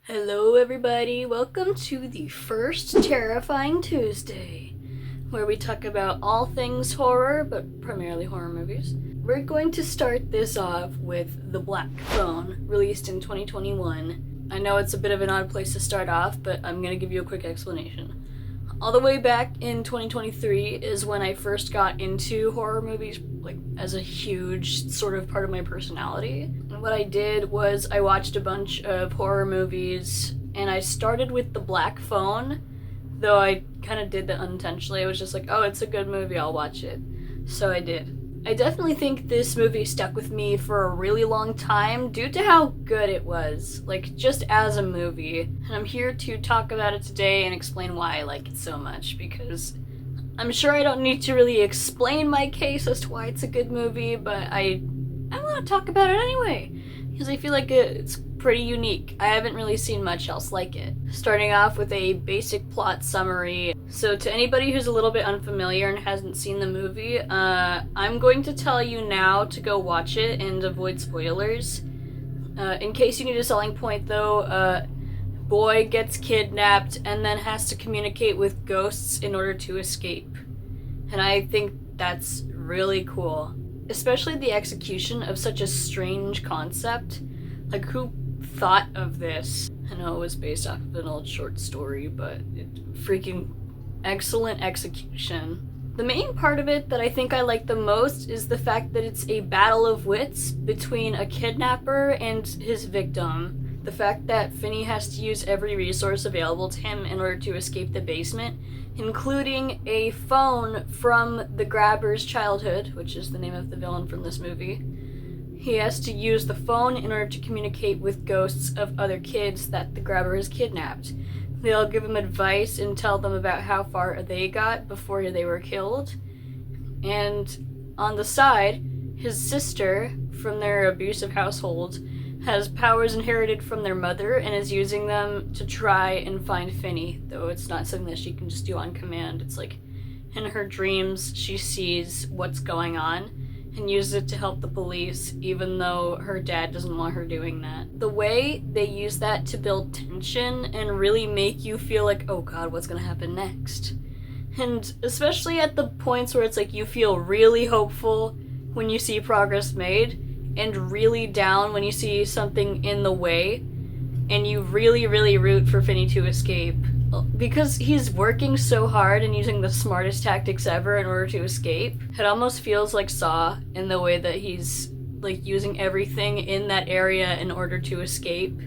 Hello, everybody. Welcome to the first Terrifying Tuesday, where we talk about all things horror, but primarily horror movies. We're going to start this off with The Black Phone, released in 2021. I know it's a bit of an odd place to start off, but I'm going to give you a quick explanation. All the way back in 2023 is when I first got into horror movies, like, as a huge sort of part of my personality. And what I did was I watched a bunch of horror movies, and I started with The Black Phone, though I kind of did that unintentionally. I was just like, oh, it's a good movie, I'll watch it. So I did. I definitely think this movie stuck with me for a really long time due to how good it was, like, just as a movie. And I'm here to talk about it today and explain why I like it so much, because I'm sure I don't need to really explain my case as to why it's a good movie, but I want to talk about it anyway, because I feel like it's pretty unique. I haven't really seen much else like it. Starting off with a basic plot summary. So to anybody who's a little bit unfamiliar and hasn't seen the movie, I'm going to tell you now to go watch it and avoid spoilers. In case you need a selling point though, boy gets kidnapped and then has to communicate with ghosts in order to escape. And I think that's really cool. Especially the execution of such a strange concept. Like, who thought of this? I know it was based off of an old short story, but freaking excellent execution. The main part of it that I think I like the most is the fact that it's a battle of wits between a kidnapper and his victim. The fact that Finney has to use every resource available to him in order to escape the basement, including a phone from the grabber's childhood, which is the name of the villain from this movie. He has to use the phone in order to communicate with ghosts of other kids that the grabber has kidnapped. They'll give him advice and tell them about how far they got before they were killed. And on the side, his sister, from their abusive household, has powers inherited from their mother and is using them to try and find Finney, though it's not something that she can just do on command. It's like, in her dreams, she sees what's going on and uses it to help the police, even though her dad doesn't want her doing that. The way they use that to build tension and really make you feel like, oh god, what's gonna happen next? And especially at the points where it's like you feel really hopeful when you see progress made, and really down when you see something in the way, and you really, really root for Finney to escape. Because he's working so hard and using the smartest tactics ever in order to escape, it almost feels like Saw in the way that he's, like, using everything in that area in order to escape,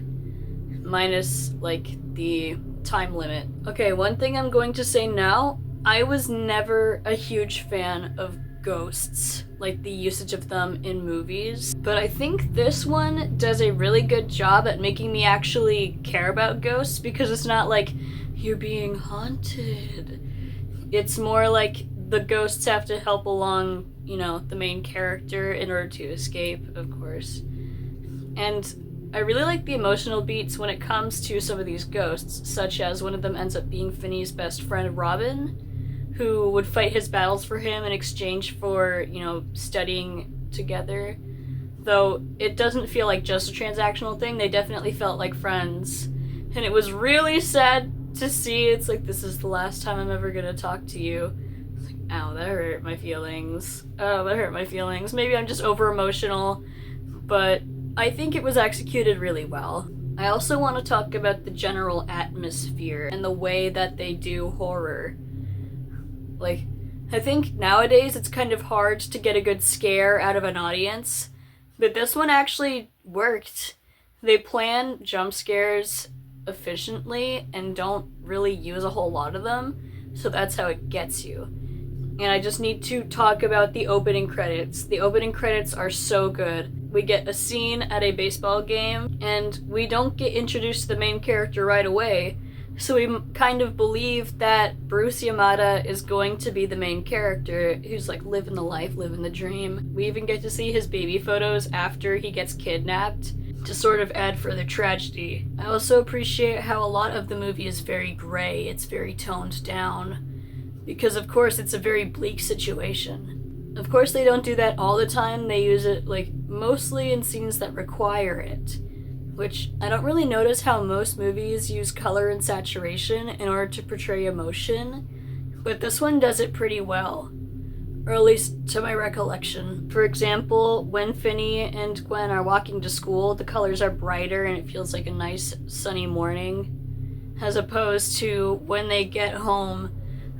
minus, like, the time limit. Okay, one thing I'm going to say now, I was never a huge fan of ghosts, like the usage of them in movies, but I think this one does a really good job at making me actually care about ghosts, because it's not like you're being haunted. It's more like the ghosts have to help along, you know, the main character in order to escape, of course. And I really like the emotional beats when it comes to some of these ghosts, such as one of them ends up being Finney's best friend, Robin, who would fight his battles for him in exchange for, you know, studying together. Though it doesn't feel like just a transactional thing, they definitely felt like friends. And it was really sad to see. It's like, this is the last time I'm ever gonna talk to you. It's like, ow, that hurt my feelings. Oh, that hurt my feelings. Maybe I'm just over emotional, but I think it was executed really well. I also want to talk about the general atmosphere and the way that they do horror. Like, I think nowadays it's kind of hard to get a good scare out of an audience, but this one actually worked. They plan jump scares efficiently and don't really use a whole lot of them, so that's how it gets you. And I just need to talk about the opening credits. The opening credits are so good. We get a scene at a baseball game, and we don't get introduced to the main character right away, so we kind of believe that Bruce Yamada is going to be the main character who's like living the life, living the dream. We even get to see his baby photos after he gets kidnapped to sort of add further tragedy. I also appreciate how a lot of the movie is very gray. It's very toned down, because of course it's a very bleak situation. Of course they don't do that all the time. They use it, like, mostly in scenes that require it. which I don't really notice how most movies use color and saturation in order to portray emotion, but this one does it pretty well. Or at least to my recollection. For example, when Finney and Gwen are walking to school, the colors are brighter and it feels like a nice sunny morning. As opposed to when they get home,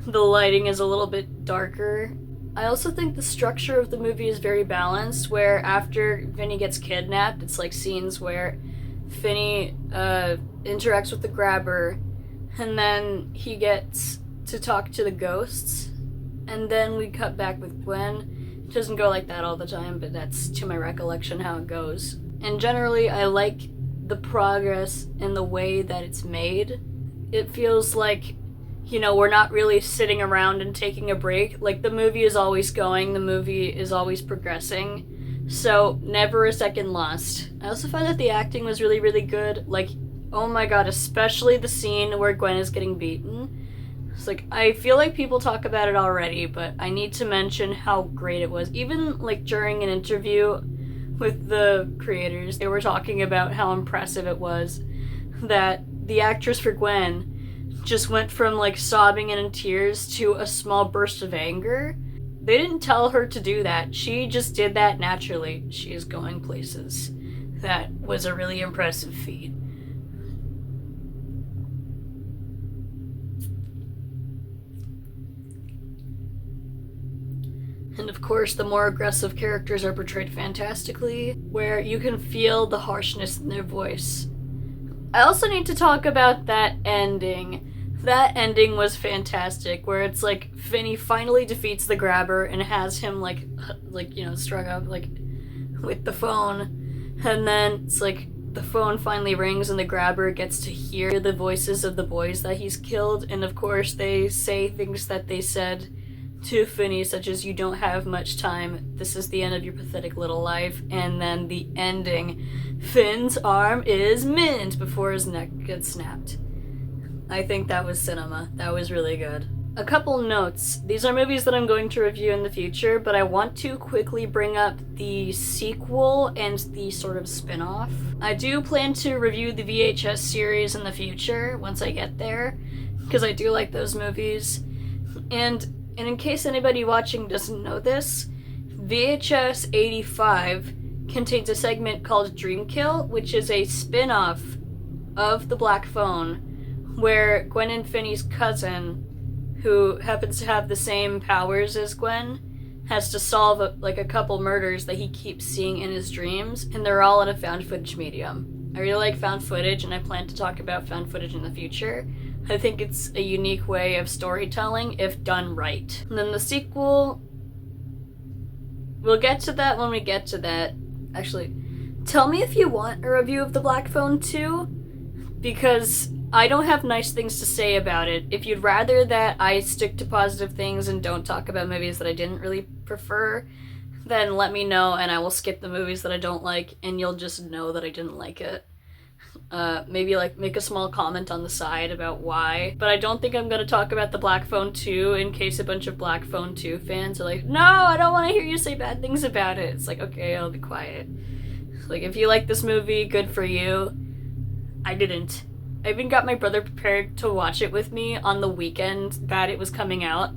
the lighting is a little bit darker. I also think the structure of the movie is very balanced, where after Finney gets kidnapped, it's like scenes where Finney interacts with the grabber, and then he gets to talk to the ghosts, and then we cut back with Gwen. It doesn't go like that all the time, but that's to my recollection how it goes. And generally, I like the progress in the way that it's made. It feels like, you know, we're not really sitting around and taking a break. Like, the movie is always going, the movie is always progressing. So, never a second lost. I also find that the acting was really, really good. Like, oh my god, especially the scene where Gwen is getting beaten. It's like, I feel like people talk about it already, but I need to mention how great it was. Even, like, during an interview with the creators, they were talking about how impressive it was that the actress for Gwen just went from, like, sobbing and in tears to a small burst of anger. They didn't tell her to do that. She just did that naturally. She is going places. That was a really impressive feat. And of course, the more aggressive characters are portrayed fantastically, where you can feel the harshness in their voice. I also need to talk about that ending. That ending was fantastic, where it's like Finney finally defeats the grabber and has him like you know, strung up like with the phone, and then it's like the phone finally rings and the grabber gets to hear the voices of the boys that he's killed, and of course they say things that they said to Finney, such as, "You don't have much time, this is the end of your pathetic little life," and then the ending, Finn's arm is mint before his neck gets snapped. I think that was cinema. That was really good. A couple notes. These are movies that I'm going to review in the future, but I want to quickly bring up the sequel and the sort of spin-off. I do plan to review the VHS series in the future, once I get there, because I do like those movies. And in case anybody watching doesn't know this, VHS 85 contains a segment called Dream Kill, which is a spin-off of The Black Phone, where Gwen and Finney's cousin, who happens to have the same powers as Gwen, has to solve a couple murders that he keeps seeing in his dreams, and they're all in a found footage medium. I really like found footage, and I plan to talk about found footage in the future. I think it's a unique way of storytelling if done right. And then the sequel, we'll get to that when we get to that. Actually, tell me if you want a review of The Black Phone too, because I don't have nice things to say about it. If you'd rather that I stick to positive things and don't talk about movies that I didn't really prefer, then let me know and I will skip the movies that I don't like and you'll just know that I didn't like it. Maybe like make a small comment on the side about why. But I don't think I'm gonna talk about The Black Phone 2 in case a bunch of Black Phone 2 fans are like, "No, I don't want to hear you say bad things about it." It's like, okay, I'll be quiet. Like, if you like this movie, good for you. I didn't. I even got my brother prepared to watch it with me on the weekend that it was coming out.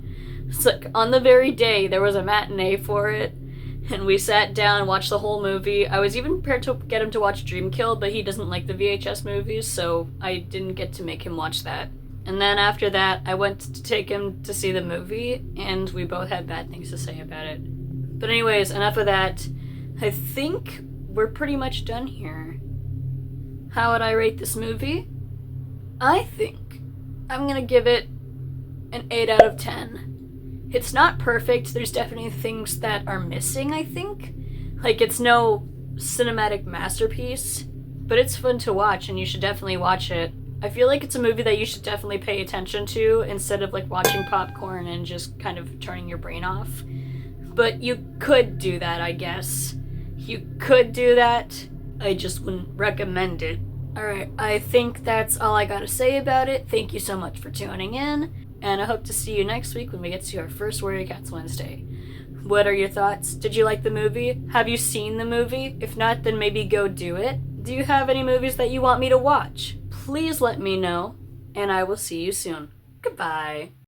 It's like, on the very day, there was a matinee for it, and we sat down and watched the whole movie. I was even prepared to get him to watch Dream Kill, but he doesn't like the VHS movies, so I didn't get to make him watch that. And then after that, I went to take him to see the movie, and we both had bad things to say about it. But anyways, enough of that. I think we're pretty much done here. How would I rate this movie? I think I'm gonna give it an 8 out of 10. It's not perfect, there's definitely things that are missing, I think. Like, it's no cinematic masterpiece, but it's fun to watch and you should definitely watch it. I feel like it's a movie that you should definitely pay attention to instead of like watching popcorn and just kind of turning your brain off. But you could do that, I guess. You could do that. I just wouldn't recommend it. Alright, I think that's all I gotta say about it. Thank you so much for tuning in, and I hope to see you next week when we get to our first Warrior Cats Wednesday. What are your thoughts? Did you like the movie? Have you seen the movie? If not, then maybe go do it. Do you have any movies that you want me to watch? Please let me know, and I will see you soon. Goodbye.